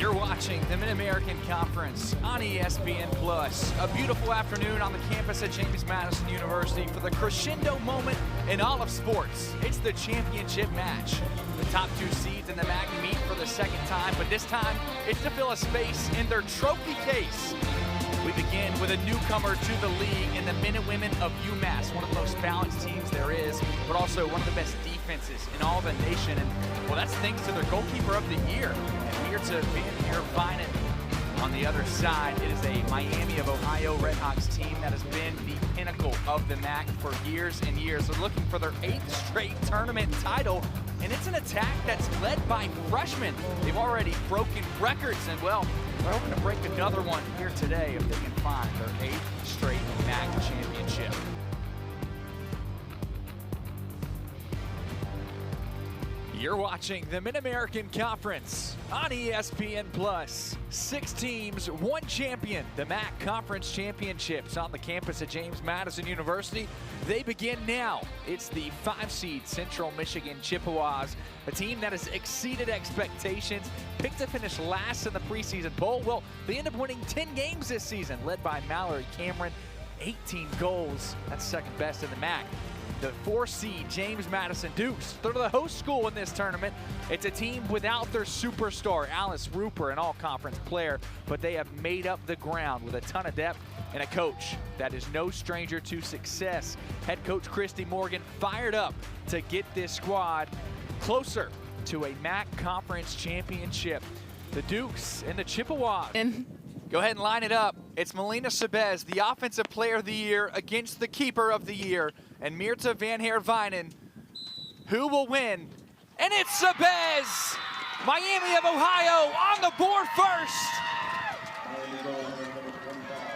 You're watching the Mid-American Conference on ESPN+. A beautiful afternoon on the campus at James Madison University for the crescendo moment in all of sports. It's the championship match. The top two seeds in the MAC meet for the second time, but this time it's to fill a space in their trophy case. We begin with a newcomer to the league in the men and women of UMass, one of the most balanced teams there is, but also one of the best defenses in all the nation. And well, that's thanks to their goalkeeper of the year. And here to Van Vinen on the other side, it is a Miami of Ohio Redhawks team that has been the pinnacle of the MAC for years and years. They're looking for their 8th straight tournament title, and it's an attack that's led by freshmen. They've already broken records, and well, they're hoping to break another one here today if they can find their 8th straight MAC championship. You're watching the Mid-American Conference on ESPN+. 6 teams, 1 champion. The MAC Conference Championships on the campus at James Madison University. They begin now. It's the 5-seed Central Michigan Chippewas, a team that has exceeded expectations, picked to finish last in the preseason poll. Well, they end up winning 10 games this season, led by Mallory Cameron, 18 goals. That's second best in the MAC. The 4-seed James Madison Dukes, they're the host school in this tournament. It's a team without their superstar, Alice Rupert, an all-conference player, but they have made up the ground with a ton of depth and a coach that is no stranger to success. Head coach Christy Morgan fired up to get this squad closer to a MAC Conference Championship. The Dukes and the Chippewas. Go ahead and line it up. It's Melina Sabez, the Offensive Player of the Year, against the Keeper of the Year, and Mirta Van Vinen. Who will win? And it's Sabez! Miami of Ohio on the board first.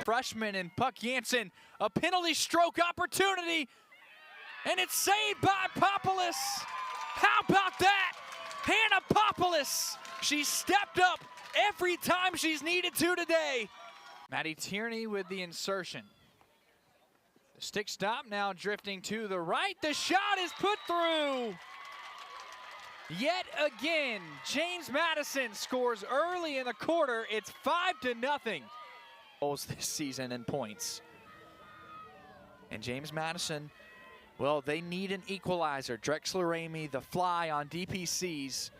Freshman and Puck Jansen, a penalty stroke opportunity, and it's saved by Popoulis. How about that? Hannah Popoulis, she stepped up every time she's needed to today. Maddie Tierney with the insertion. The stick stop now drifting to the right. The shot is put through. Yet again, James Madison scores early in the quarter. It's 5-0. Goals this season in points. And James Madison, well, they need an equalizer. Drexler Ramey, the fly on DPCs.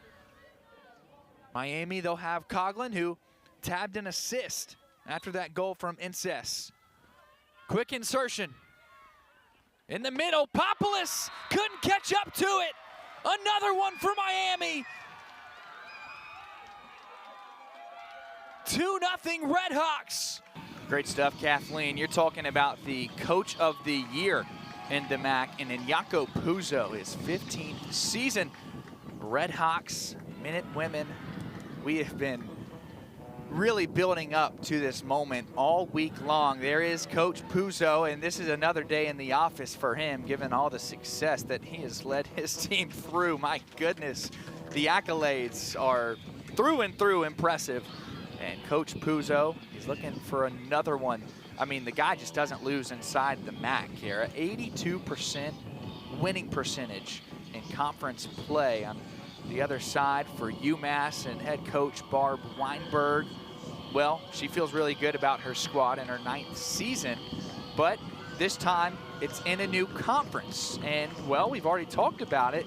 Miami, they'll have Coughlin, who tabbed an assist after that goal from Incess. Quick insertion. In the middle, Popoulis couldn't catch up to it. Another one for Miami. 2-0 Redhawks. Great stuff, Kathleen. You're talking about the Coach of the Year in the MAC, and Inyako Puzo, his 15th season. Redhawks, Minute Women. We have been really building up to this moment all week long. There is Coach Puzo, and this is another day in the office for him, given all the success that he has led his team through. My goodness, the accolades are through and through impressive. And Coach Puzo, he's looking for another one. I mean, the guy just doesn't lose inside the MAC here. 82% winning percentage in conference play. On the other side for UMass and head coach Barb Weinberg. Well, she feels really good about her squad in her 9th season, but this time it's in a new conference. And, well, we've already talked about it,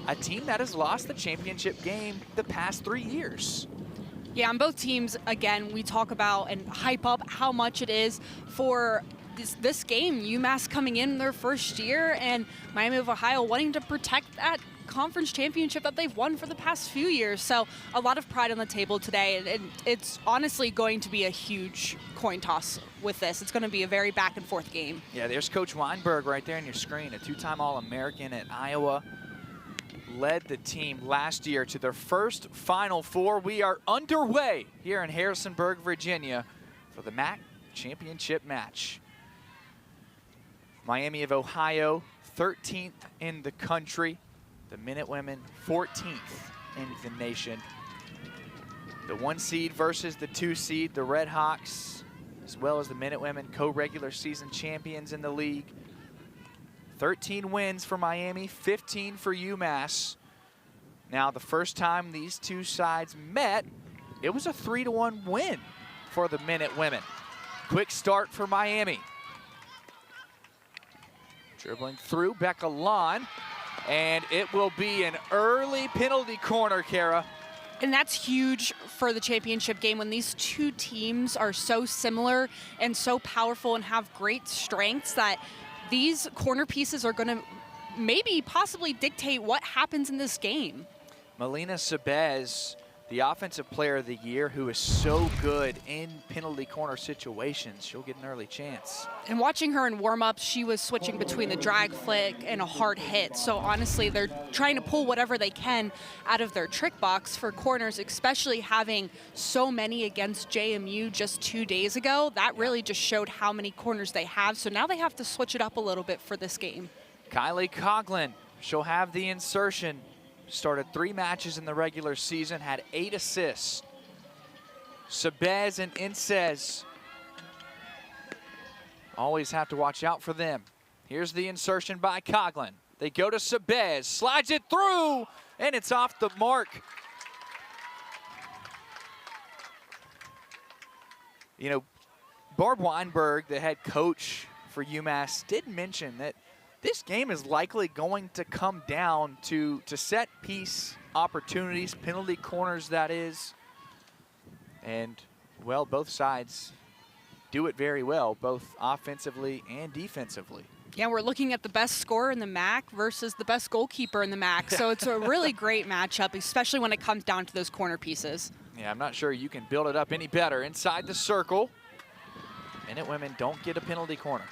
a team that has lost the championship game the past 3 years. Yeah, on both teams, again, we talk about and hype up how much it is for this game. UMass coming in their first year, and Miami of Ohio wanting to protect that conference championship that they've won for the past few years. So a lot of pride on the table today, and it's honestly going to be a huge coin toss with this. It's going to be a very back and forth game. Yeah, there's Coach Weinberg right there on your screen, a 2-time All-American at Iowa. Led the team last year to their first Final Four. We are underway here in Harrisonburg, Virginia for the MAC championship match. Miami of Ohio, 13th in the country. The Minute Women, 14th in the nation. The 1-seed versus the 2-seed, the Redhawks, as well as the Minute Women, co-regular season champions in the league. 13 wins for Miami, 15 for UMass. Now, the first time these two sides met it was a 3-1 win for the Minute women. Quick start for Miami. Dribbling through Becca Lon, and it will be an early penalty corner, Kara. And that's huge for the championship game when these two teams are so similar and so powerful and have great strengths that these corner pieces are going to maybe possibly dictate what happens in this game. Melina Sabez, the offensive player of the year, who is so good in penalty corner situations. She'll get an early chance. And watching her in warm-ups, she was switching between the drag flick and a hard hit. So honestly, they're trying to pull whatever they can out of their trick box for corners, especially having so many against JMU just 2 days ago. That really just showed how many corners they have. So now they have to switch it up a little bit for this game. Kylie Coughlin, she'll have the insertion. Started 3 matches in the regular season, had 8 assists. Sabez and Inces, always have to watch out for them. Here's the insertion by Coughlin. They go to Sabez, slides it through, and it's off the mark. You know, Barb Weinberg, the head coach for UMass, did mention that this game is likely going to come down to set piece opportunities, penalty corners that is. And, well, both sides do it very well, both offensively and defensively. Yeah, we're looking at the best scorer in the MAC versus the best goalkeeper in the MAC. So it's a really great matchup, especially when it comes down to those corner pieces. Yeah, I'm not sure you can build it up any better. Inside the circle, Minute women don't get a penalty corner.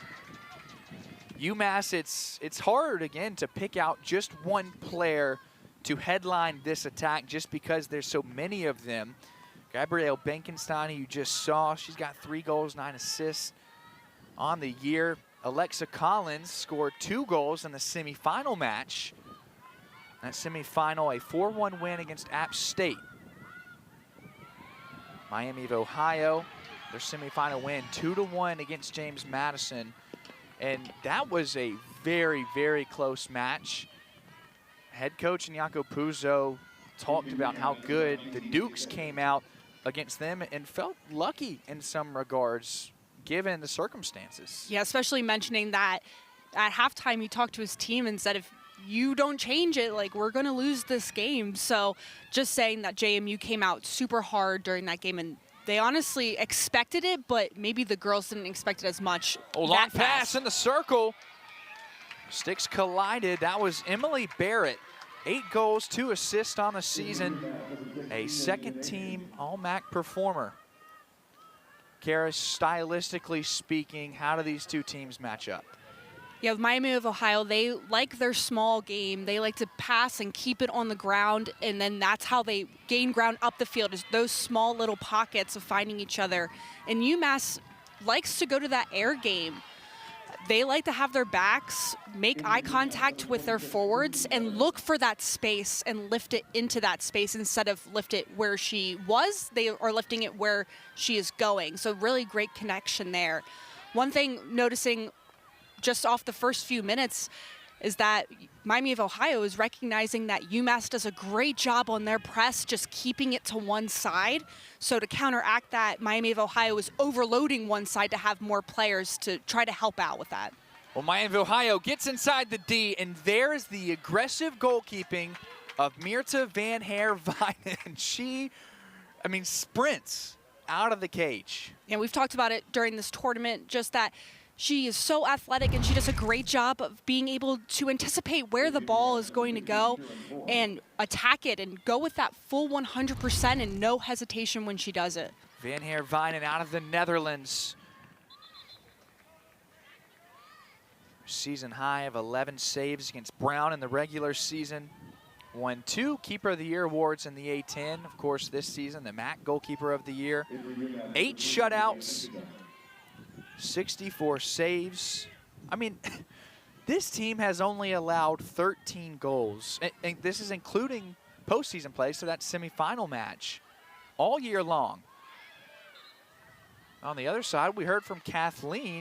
UMass, it's hard, again, to pick out just one player to headline this attack just because there's so many of them. Gabrielle Benkenstein, who you just saw, she's got 3 goals, 9 assists on the year. Alexa Collins scored 2 goals in the semifinal match. That semifinal, a 4-1 win against App State. Miami of Ohio, their semifinal win, 2-1 against James Madison. And that was a very, very close match. Head coach Nyako Puzo talked about how good the Dukes came out against them and felt lucky in some regards, given the circumstances. Yeah, especially mentioning that at halftime he talked to his team and said, if you don't change it, like, we're going to lose this game. So just saying that JMU came out super hard during that game, and they honestly expected it, but maybe the girls didn't expect it as much. Oh, long pass in the circle. Sticks collided. That was Emily Barrett. 8 goals, 2 assists on the season. A second-team All-MAC performer. Kara, stylistically speaking, how do these two teams match up? Yeah, with Miami of Ohio, they like their small game. They like to pass and keep it on the ground, and then that's how they gain ground up the field, is those small little pockets of finding each other. And UMass likes to go to that air game. They like to have their backs, make eye contact with their forwards, and look for that space and lift it into that space instead of lift it where she was. They are lifting it where she is going. So really great connection there. One thing noticing just off the first few minutes is that Miami of Ohio is recognizing that UMass does a great job on their press, just keeping it to one side. So to counteract that, Miami of Ohio is overloading one side to have more players to try to help out with that. Well, Miami of Ohio gets inside the D, and there's the aggressive goalkeeping of Mirta Van Herwijnen. She, sprints out of the cage. And we've talked about it during this tournament, just that she is so athletic and she does a great job of being able to anticipate where the ball is going to go and attack it and go with that full 100% and no hesitation when she does it. Van Herwijnen out of the Netherlands. Season high of 11 saves against Brown in the regular season. Won 2 Keeper of the Year awards in the A10. Of course, this season, the MAC Goalkeeper of the Year. 8 shutouts. 64 saves. This team has only allowed 13 goals. And this is including postseason play, so that semifinal match, all year long. On the other side, we heard from Kathleen.